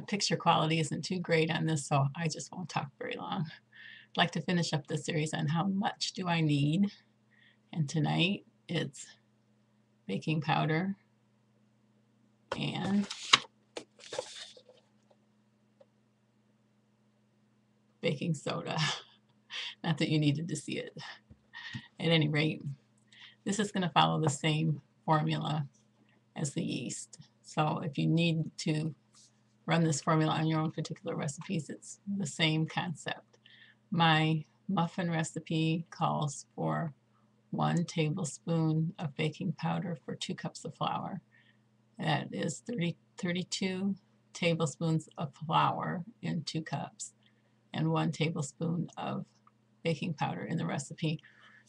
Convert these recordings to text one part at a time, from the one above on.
picture quality isn't too great on this, so I just won't talk very long. I'd like to finish up the series on how much do I need, and tonight it's baking powder and baking soda. Not that you needed to see it. At any rate, this is going to follow the same formula as the yeast. So if you need to run this formula on your own particular recipes, it's the same concept. My muffin recipe calls for 1 tablespoon of baking powder for 2 cups of flour. That is 32 tablespoons of flour in 2 cups and 1 tablespoon of baking powder in the recipe.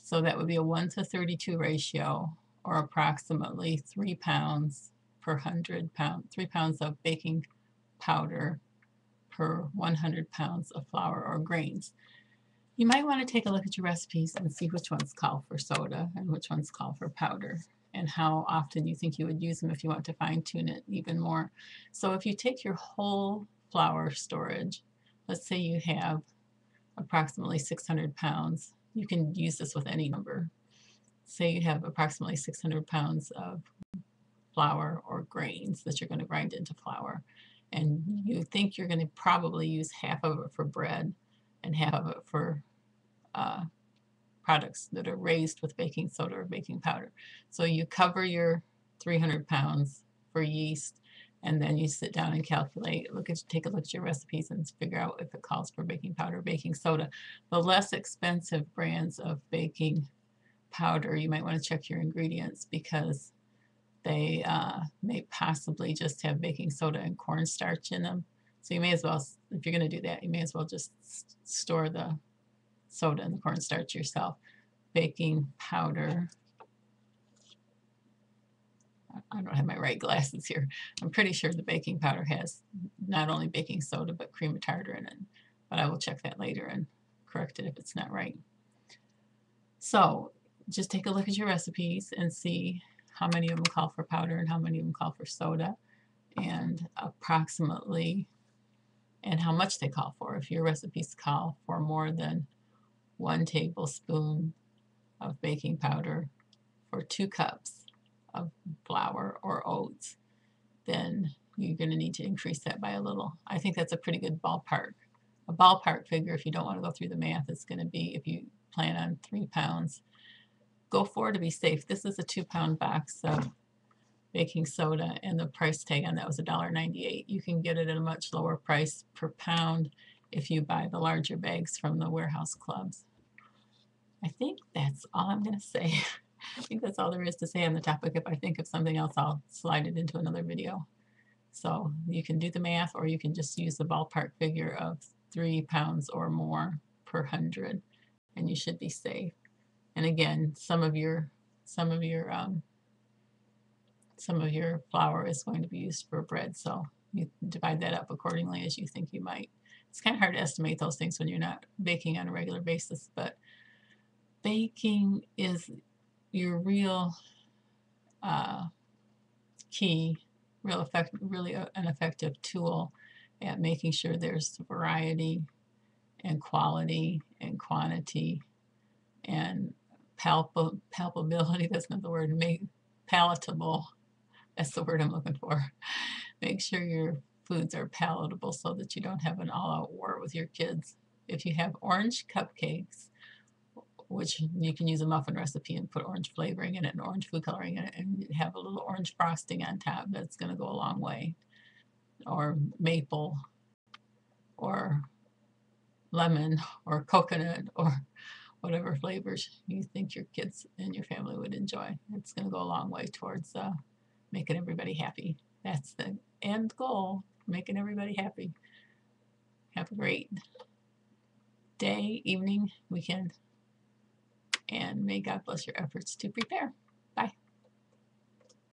So that would be a 1 to 32 ratio, or approximately 3 pounds per 100 pounds, 3 pounds of baking powder per 100 pounds of flour or grains. You might want to take a look at your recipes and see which ones call for soda and which ones call for powder, and how often you think you would use them if you want to fine tune it even more. So if you take your whole flour storage, let's say you have approximately 600 pounds, you can use this with any number. Say you have approximately 600 pounds of flour or grains that you're going to grind into flour, and you think you're going to probably use half of it for bread and half of it for products that are raised with baking soda or baking powder. So you cover your 300 pounds for yeast, and then you sit down and calculate, take a look at your recipes and figure out if it calls for baking powder or baking soda. The less expensive brands of baking powder, you might want to check your ingredients, because they may possibly just have baking soda and cornstarch in them. So you may as well, if you're going to do that, you may as well just store the soda and the cornstarch yourself. Baking powder. I don't have my right glasses here. I'm pretty sure the baking powder has not only baking soda but cream of tartar in it, but I will check that later and correct it if it's not right. So just take a look at your recipes and see how many of them call for powder and how many of them call for soda, and approximately, and how much they call for. If your recipes call for more than 1 tablespoon of baking powder for 2 cups of flour or oats, then you're going to need to increase that by a little. I think that's a pretty good ballpark. A ballpark figure, if you don't want to go through the math, is going to be, if you plan on 3 pounds, go 4 to be safe. This is a 2-pound box of baking soda, and the price tag on that was $1.98. You can get it at a much lower price per pound if you buy the larger bags from the warehouse clubs. I think that's all I'm going to say. I think that's all there is to say on the topic. If I think of something else, I'll slide it into another video. So you can do the math, or you can just use the ballpark figure of 3 pounds or more per 100, and you should be safe. And again, some of your flour is going to be used for bread, so you divide that up accordingly as you think you might. It's kind of hard to estimate those things when you're not baking on a regular basis, but baking is your real key, really an effective tool at making sure there's variety and quality and quantity and palpability. That's not the word. Palatable. That's the word I'm looking for. Make sure your foods are palatable so that you don't have an all-out war with your kids. If you have orange cupcakes, which you can use a muffin recipe and put orange flavoring in it and orange food coloring in it, and have a little orange frosting on top, that's going to go a long way. Or maple, or lemon, or coconut, or whatever flavors you think your kids and your family would enjoy. It's going to go a long way towards making everybody happy. That's the end goal, making everybody happy. Have a great day, evening, weekend, and may God bless your efforts to prepare.